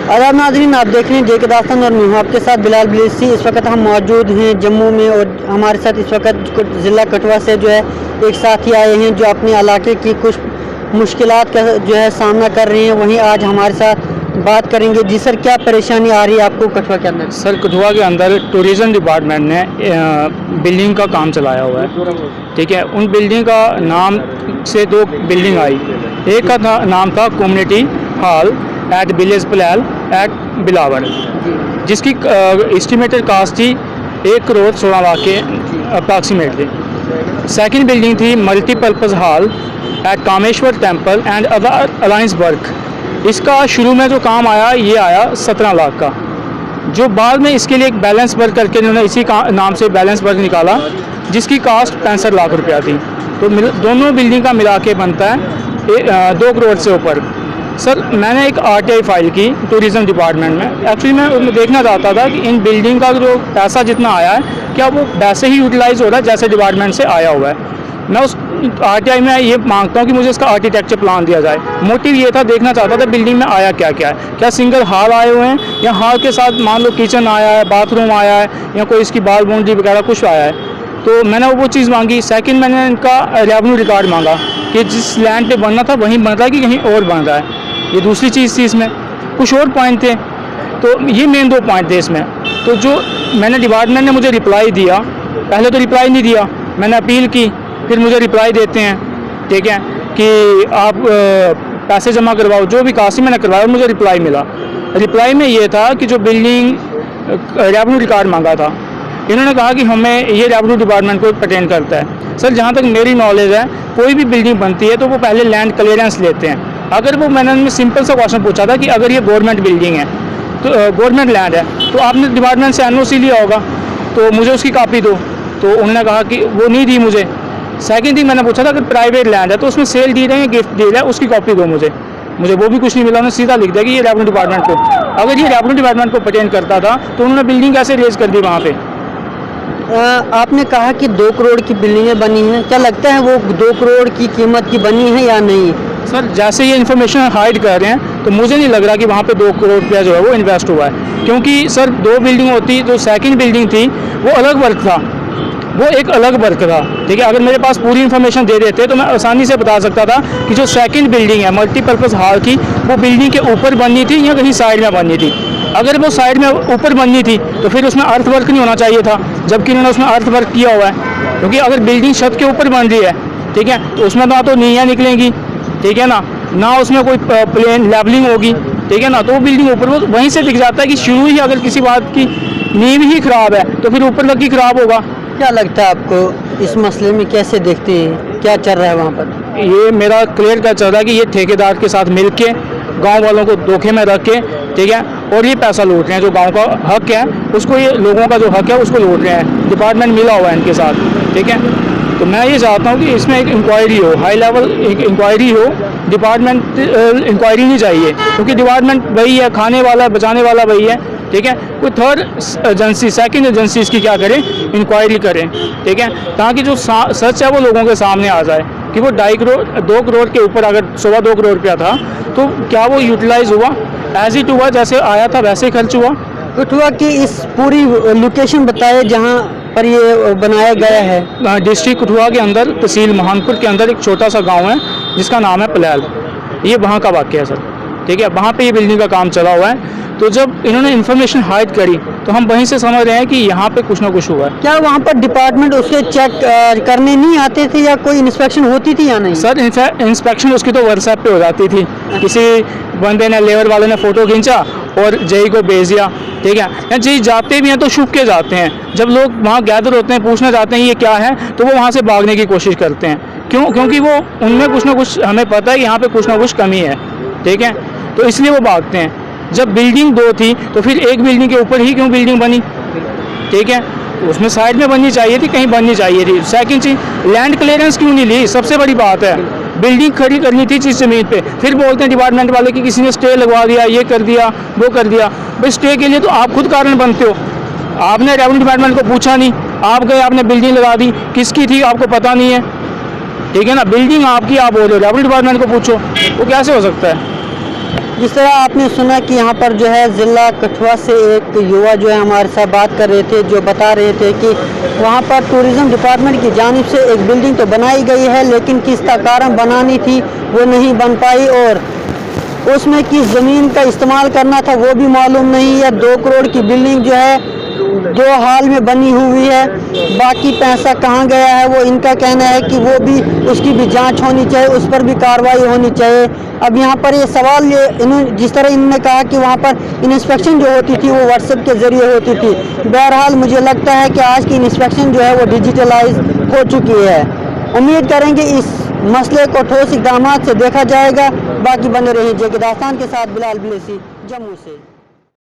आदाब नाज़रीन, आप देख रहे हैं जे के दास्तान और मैं हूं आपके साथ बिलाल बिलेसी। इस वक्त हम मौजूद हैं जम्मू में और हमारे साथ इस वक्त ज़िला कठुआ से जो है एक साथी आए हैं जो अपने इलाके की कुछ मुश्किलात का जो है सामना कर रहे हैं। वहीं आज हमारे साथ बात करेंगे। जी सर, क्या परेशानी आ रही है आपको कठुआ के अंदर? सर, कठुआ के अंदर टूरिज़्म डिपार्टमेंट ने बिल्डिंग का काम चलाया हुआ है। ठीक है, उन बिल्डिंग का नाम से दो बिल्डिंग आई। एक का नाम था community hall at village Palail at Billawar, जिसकी एस्टिमेटेड कास्ट थी 1 करोड़ 16 लाख के अप्रॉक्सीमेटली। सेकंड बिल्डिंग थी multipurpose hall at Kameshwar temple and other alliance work. इसका शुरू में जो काम आया ये आया 17 लाख का, जो बाद में इसके लिए एक बैलेंस वर्क करके इन्होंने इसी नाम से बैलेंस वर्क निकाला, जिसकी कास्ट 65 लाख रुपया थी। तो दोनों बिल्डिंग का मिला के बनता है 2 करोड़ से ऊपर। सर, मैंने एक RTI फाइल की टूरिज़्म डिपार्टमेंट में। एक्चुअली मैं देखना चाहता था कि इन बिल्डिंग का जो पैसा जितना आया है क्या वो वैसे ही यूटिलाइज़ हो रहा है जैसे डिपार्टमेंट से आया हुआ है। मैं उस RTI में ये मांगता हूँ कि मुझे इसका आर्किटेक्चर प्लान दिया जाए। मोटिव ये था, देखना चाहता था बिल्डिंग में आया क्या क्या है। क्या सिंगल हॉल आए हुए हैं या हॉल के साथ मान लो किचन आया है, बाथरूम आया है या कोई इसकी बाल बाउंड्री वगैरह कुछ आया है। तो मैंने वो चीज़ मांगी। सेकंड, मैंने इनका रेवेन्यू रिकॉर्ड मांगा कि जिस लैंड पे बनना था वहीं बन रहा है कि कहीं और बन रहा है। ये दूसरी चीज़ थी। इसमें कुछ और पॉइंट थे, तो ये मेन 2 पॉइंट थे इसमें। तो जो मैंने डिपार्टमेंट ने मुझे रिप्लाई दिया, पहले तो रिप्लाई नहीं दिया, मैंने अपील की, फिर मुझे रिप्लाई देते हैं, ठीक है, कि आप पैसे जमा करवाओ। जो भी कास्ट मैंने करवाया मुझे रिप्लाई मिला। रिप्लाई में ये था कि जो बिल्डिंग रेवेन्यू रिकॉर्ड मांगा था, इन्होंने कहा कि हमें ये रेवेन्यू डिपार्टमेंट को पर्टेन करता है। सर, जहाँ तक मेरी नॉलेज है, कोई भी बिल्डिंग बनती है तो वो पहले लैंड क्लियरेंस लेते हैं। अगर वो, मैंने उनमें सिंपल सा क्वेश्चन पूछा था कि अगर ये गवर्नमेंट बिल्डिंग है तो गवर्नमेंट लैंड है तो आपने डिपार्टमेंट से NOC लिया होगा, तो मुझे उसकी कॉपी दो। तो उन्होंने कहा कि वो नहीं दी मुझे। सेकंड थिंग मैंने पूछा था, अगर प्राइवेट लैंड है तो उसमें सेल डी रहे हैं, गिफ्ट दे रहा है, उसकी कॉपी दो मुझे वो भी कुछ नहीं मिला। उन्होंने सीधा लिख दिया कि ये रेवेन्यू डिपार्टमेंट को, अगर ये रेवेन्यू डिपार्टमेंट को पर्टेन करता था तो उन्होंने बिल्डिंग कैसे रेज कर दी वहाँ पे। आपने कहा कि 2 करोड़ की बिल्डिंगें बनी हैं, क्या लगता है वो 2 करोड़ की कीमत की बनी है या नहीं? सर, जैसे ये इन्फॉर्मेशन हाइड कर रहे हैं तो मुझे नहीं लग रहा कि वहाँ पे 2 करोड़ रुपया जो है वो इन्वेस्ट हुआ है। क्योंकि सर, 2 बिल्डिंग होती, जो सेकंड बिल्डिंग थी वो अलग वर्क था, वो एक अलग वर्क था। ठीक है, अगर मेरे पास पूरी इन्फॉर्मेशन दे देते तो मैं आसानी से बता सकता था कि जो सेकंड बिल्डिंग है मल्टीपर्पज़ हॉल की, वो बिल्डिंग के ऊपर बननी थी या कहीं साइड में बननी थी। अगर वो साइड में ऊपर बननी थी तो फिर उसमें अर्थ वर्क नहीं होना चाहिए था, जबकि उन्होंने उसमें अर्थ वर्क किया हुआ है। क्योंकि अगर बिल्डिंग छत के ऊपर बन रही है, ठीक है, तो उसमें ना तो नींवें निकलेंगी, ठीक है ना उसमें कोई प्लेन लेवलिंग होगी, ठीक है ना। तो वो बिल्डिंग ऊपर वो वहीं से दिख जाता है कि शुरू ही अगर किसी बात की नींव ही ख़राब है तो फिर ऊपर लग की ख़राब होगा। क्या लगता है आपको इस मसले में, कैसे देखते हैं, क्या चल रहा है वहाँ पर? ये मेरा क्लियर क्या चल रहा है कि ये ठेकेदार के साथ मिल के गाँव वालों को धोखे में रख के, ठीक है, और ये पैसा लूट रहे हैं। जो गांव का हक है उसको, ये लोगों का जो हक है उसको लूट रहे हैं। डिपार्टमेंट मिला हुआ है इनके साथ, ठीक है। तो मैं ये चाहता हूँ कि इसमें एक इंक्वायरी हो, हाई लेवल एक इंक्वायरी हो। डिपार्टमेंट इंक्वायरी नहीं चाहिए, क्योंकि डिपार्टमेंट वही है, खाने वाला है, बचाने वाला वही है, ठीक है। कोई थर्ड एजेंसी, सेकंड एजेंसी इसकी क्या करें, इंक्वायरी करें, ठीक है, ताकि जो सच है वो लोगों के सामने आ जाए कि वो 2 करोड़ के ऊपर अगर 2.25 करोड़ रुपया था तो क्या वो यूटिलाइज हुआ, एज इट हुआ, जैसे आया था वैसे ही खर्च हुआ। कठुआ की इस पूरी लोकेशन बताए जहाँ पर ये बनाया गया है। डिस्ट्रिक्ट कठुआ के अंदर, तहसील महानपुर के अंदर एक छोटा सा गांव है जिसका नाम है पलैल। ये वहाँ का वाक़या है सर, ठीक है। वहाँ पे ये बिल्डिंग का काम चला हुआ है। तो जब इन्होंने इन्फॉर्मेशन हाइड करी तो हम वहीं से समझ रहे हैं कि यहाँ पे कुछ ना कुछ हुआ है। क्या वहाँ पर डिपार्टमेंट उसके चेक करने नहीं आते थे या कोई इंस्पेक्शन होती थी या नहीं? सर, इंस्पेक्शन उसकी तो व्हाट्सएप पे हो जाती थी। किसी बंदे ने, लेबर वाले ने फ़ोटो खींचा और जेई को भेज दिया, ठीक है। या जेई जाते भी हैं तो छुप के जाते हैं। जब लोग वहाँ गैदर होते हैं, पूछना चाहते हैं ये क्या है, तो वो वहाँ से भागने की कोशिश करते हैं। क्यों? क्योंकि वो उनमें कुछ ना कुछ, हमें पता है कि यहाँ पे कुछ ना कुछ कमी है, ठीक है, तो इसलिए वो भागते हैं। जब बिल्डिंग 2 थी तो फिर एक बिल्डिंग के ऊपर ही क्यों बिल्डिंग बनी, ठीक है, तो उसमें साइड में बननी चाहिए थी, कहीं बननी चाहिए थी। सेकंड चीज़, लैंड क्लियरेंस क्यों नहीं ली, सबसे बड़ी बात है। बिल्डिंग खड़ी करनी थी जिस ज़मीन पे, फिर बोलते हैं डिपार्टमेंट वाले कि किसी ने स्टे लगवा दिया, ये कर दिया, वो कर दिया। भाई, स्टे के लिए तो आप खुद कारण बनते हो। आपने रेवेन्यू डिपार्टमेंट को पूछा नहीं, आप गए, आपने बिल्डिंग लगा दी, किसकी थी आपको पता नहीं है, ठीक है ना। बिल्डिंग आपकी, आप बोल रहे हो रेवेन्यू डिपार्टमेंट को पूछो, वो कैसे हो सकता है? जिस तरह आपने सुना कि यहाँ पर जो है ज़िला कठुआ से एक युवा जो है हमारे साथ बात कर रहे थे, जो बता रहे थे कि वहाँ पर टूरिज़्म डिपार्टमेंट की जानिब से एक बिल्डिंग तो बनाई गई है, लेकिन किस कारण बनानी थी वो नहीं बन पाई, और उसमें किस ज़मीन का इस्तेमाल करना था वो भी मालूम नहीं है। 2 करोड़ की बिल्डिंग जो है 2 हाल में बनी हुई है, बाकी पैसा कहाँ गया है वो इनका कहना है कि वो भी उसकी भी जांच होनी चाहिए, उस पर भी कार्रवाई होनी चाहिए। अब यहाँ पर ये सवाल जिस तरह इन्होंने कहा कि वहाँ पर इंस्पेक्शन जो होती थी वो व्हाट्सएप के ज़रिए होती थी, बहरहाल मुझे लगता है कि आज की इंस्पेक्शन जो है वो डिजिटलाइज हो चुकी है। उम्मीद करेंगे इस मसले को ठोस इक़दामात से देखा जाएगा। बाकी बने रहिए जेके दास्तान के साथ। बिलाल बिलेसी, जम्मू से।